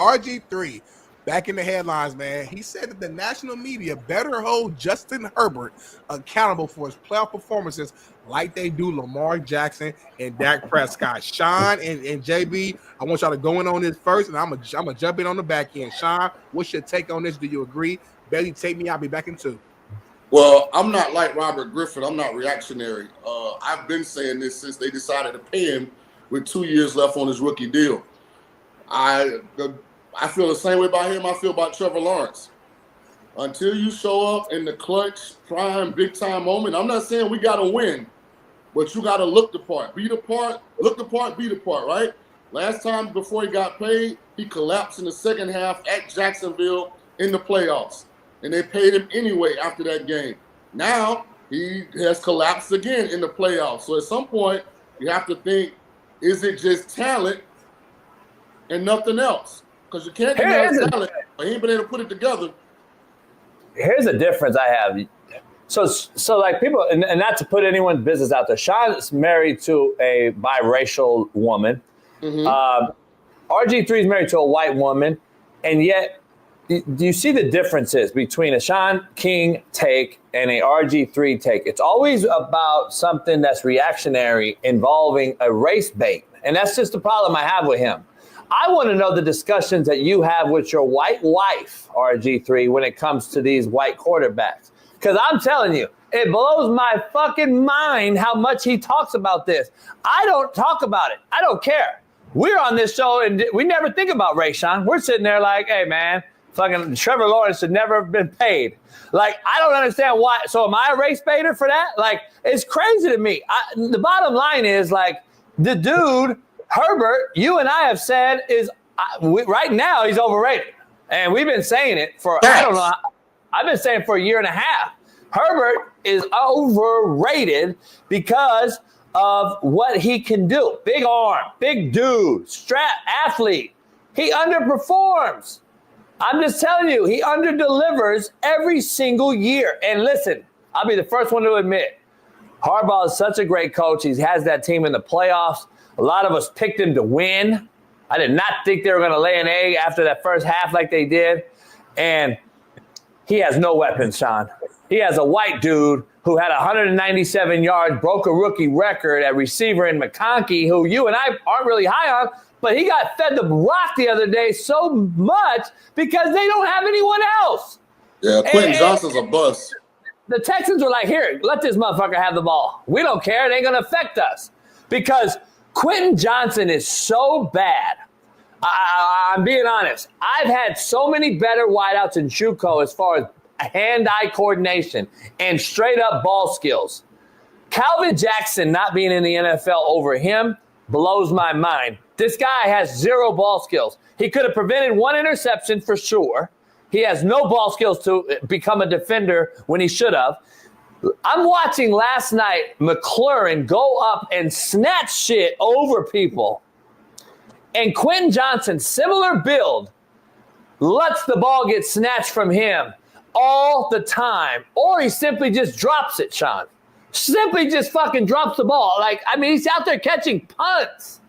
RG3, back in the headlines, man. He said that the national media better hold Justin Herbert accountable for his playoff performances like they do Lamar Jackson and Dak Prescott. Shaun and JB, I want y'all to go in on this first, and I'm gonna jump in on the back end. Shaun, what's your take on this? Do you agree? Bailey, take me. I'll be back in 2. Well, I'm not like Robert Griffin. I'm not reactionary. I've been saying this since they decided to pay him with 2 years left on his rookie deal. I feel the same way about him I feel about Trevor Lawrence. Until you show up in the clutch, prime, big-time moment, I'm not saying we got to win, but you got to look the part. Be the part, look the part, be the part, right? Last time before he got paid, he collapsed in the second half at Jacksonville in the playoffs. And they paid him anyway after that game. Now he has collapsed again in the playoffs. So at some point, you have to think, is it just talent and nothing else? Because you can't deny talent, but he ain't been able to put it together. Here's a difference I have. So like people, and not to put anyone's business out there, Shaun's married to a biracial woman. Mm-hmm. RG3 is married to a white woman, and yet, do you see the differences between a Shaun King take and a RG3 take? It's always about something that's reactionary involving a race bait. And that's just the problem I have with him. I want to know the discussions that you have with your white wife, RG3, when it comes to these white quarterbacks. Because I'm telling you, it blows my fucking mind how much he talks about this. I don't talk about it. I don't care. We're on this show and we never think about race, Shaun. We're sitting there like, hey, man, fucking Trevor Lawrence should never have been paid. Like, I don't understand why. So am I a race baiter for that? Like, it's crazy to me. The bottom line is, like, the dude, Herbert, you and I have said right now he's overrated. And we've been saying it for, I don't know, I've been saying for a year and a half. Herbert is overrated because of what he can do. Big arm, big dude, strap athlete. He underperforms. I'm just telling you, he underdelivers every single year. And listen, I'll be the first one to admit, Harbaugh is such a great coach. He has that team in the playoffs. A lot of us picked him to win. I did not think they were going to lay an egg after that first half like they did. And he has no weapons, Shaun. He has a white dude who had 197 yards, broke a rookie record at receiver in McChesney, who you and I aren't really high on. But he got fed the rock the other day so much because they don't have anyone else. Yeah, Quentin Johnston's a bust. The Texans were like, here, let this motherfucker have the ball. We don't care. It ain't going to affect us. Because Quentin Johnston is so bad. I'm being honest. I've had so many better wideouts in JUCO as far as hand-eye coordination and straight-up ball skills. Calvin Jackson not being in the NFL over him blows my mind. This guy has zero ball skills. He could have prevented one interception for sure. He has no ball skills to become a defender when he should have. I'm watching last night McLaurin go up and snatch shit over people. And Quentin Johnston, similar build, lets the ball get snatched from him all the time. Or he simply just drops it, Shaun. Simply just fucking drops the ball. Like, I mean, he's out there catching punts.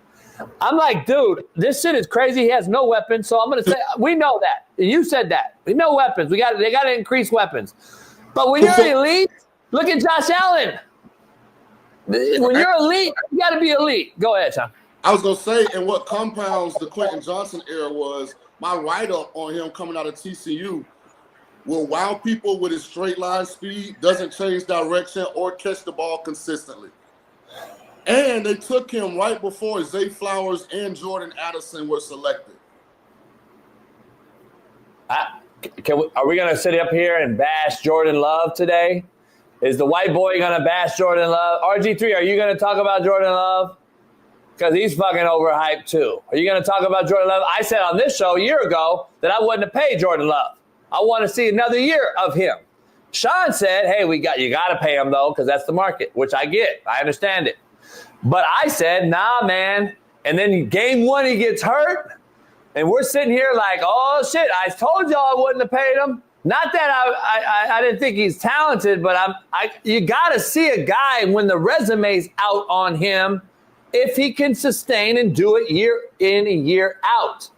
I'm like, dude, this shit is crazy. He has no weapons. So I'm going to say, we know that. You said that. No weapons. They got to increase weapons. But when you're elite, look at Josh Allen. When you're elite, you got to be elite. Go ahead, Shaun. I was going to say, and what compounds the Quentin Johnston era was, my write-up on him coming out of TCU will wow people with his straight line speed, doesn't change direction or catch the ball consistently. And they took him right before Zay Flowers and Jordan Addison were selected. Are we going to sit up here and bash Jordan Love today? Is the white boy going to bash Jordan Love? RG3, are you going to talk about Jordan Love? Because he's fucking overhyped too. Are you going to talk about Jordan Love? I said on this show a year ago that I wouldn't have paid Jordan Love. I want to see another year of him. Shaun said, hey, you got to pay him, though, because that's the market, which I get. I understand it. But I said, nah, man. And then game one, he gets hurt. And we're sitting here like, oh, shit, I told y'all I wouldn't have paid him. Not that I didn't think he's talented, but you got to see a guy when the resume's out on him if he can sustain and do it year in and year out.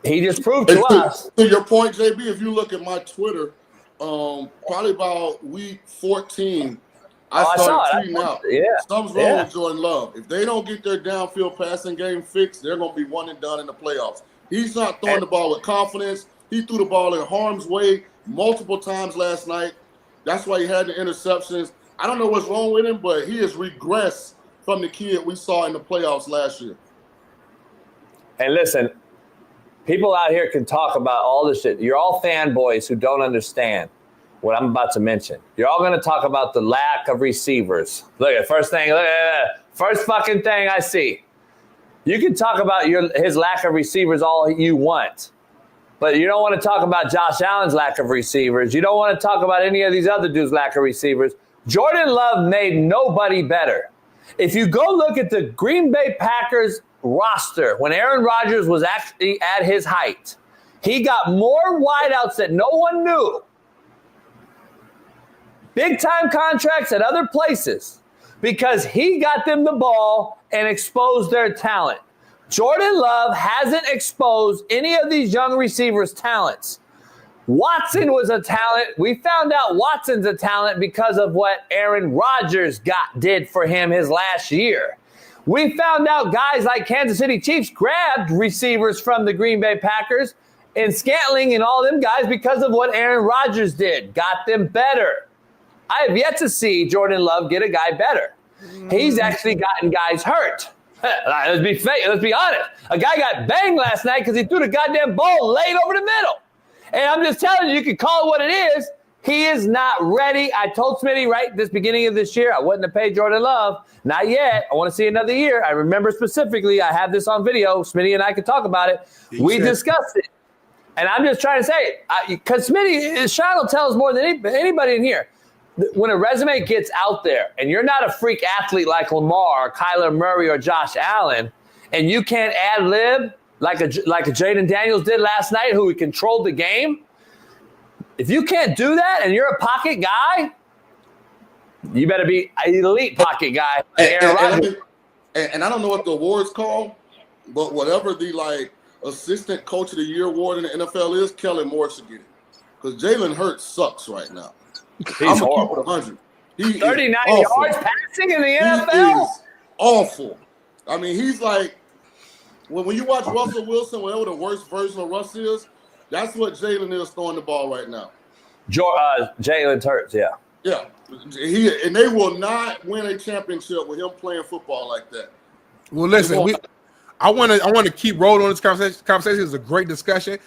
He just proved to us. To your point, JB, if you look at my Twitter, probably about week 14, I started tweeting out. Yeah. Something's wrong with Jordan Love. If they don't get their downfield passing game fixed, they're going to be one and done in the playoffs. He's not throwing the ball with confidence. He threw the ball in harm's way multiple times last night. That's why he had the interceptions. I don't know what's wrong with him, but he has regressed from the kid we saw in the playoffs last year. And listen, people out here can talk about all this shit. You're all fanboys who don't understand what I'm about to mention. You're all going to talk about the lack of receivers. Look at first fucking thing I see. You can talk about his lack of receivers all you want, but you don't want to talk about Josh Allen's lack of receivers. You don't want to talk about any of these other dudes' lack of receivers. Jordan Love made nobody better. If you go look at the Green Bay Packers roster when Aaron Rodgers was actually at his height, he got more wideouts that no one knew. Big time contracts at other places because he got them the ball and exposed their talent. Jordan Love hasn't exposed any of these young receivers' talents. Watson was a talent. We found out Watson's a talent because of what Aaron Rodgers did for him his last year. We found out guys like Kansas City Chiefs grabbed receivers from the Green Bay Packers and Scantling and all them guys because of what Aaron Rodgers did, got them better. I have yet to see Jordan Love get a guy better. He's actually gotten guys hurt. Let's be honest. A guy got banged last night because he threw the goddamn ball late over the middle. And I'm just telling you, you can call it what it is. He is not ready. I told Smitty right this beginning of this year, I wouldn't have paid Jordan Love. Not yet. I want to see another year. I remember specifically, I have this on video. Smitty and I could talk about it. We discussed it. And I'm just trying to say, because Smitty, Shaun will tell us more than anybody in here. When a resume gets out there and you're not a freak athlete like Lamar or Kyler Murray or Josh Allen, and you can't ad-lib like a Jaden Daniels did last night, who controlled the game, if you can't do that and you're a pocket guy, you better be an elite pocket guy. And I don't know what the award's called, but whatever the assistant coach of the year award in the NFL is, Kellen Morse should get it. Because Jalen Hurts sucks right now. He's horrible. 100. 39 yards passing in the NFL? He is awful. I mean, he's like, when you watch Russell Wilson, whatever the worst version of Russ is, that's what Jalen is throwing the ball right now. Jalen Hurts, yeah. Yeah. And they will not win a championship with him playing football like that. Well, listen, I want to keep rolling on this conversation. It's a great discussion.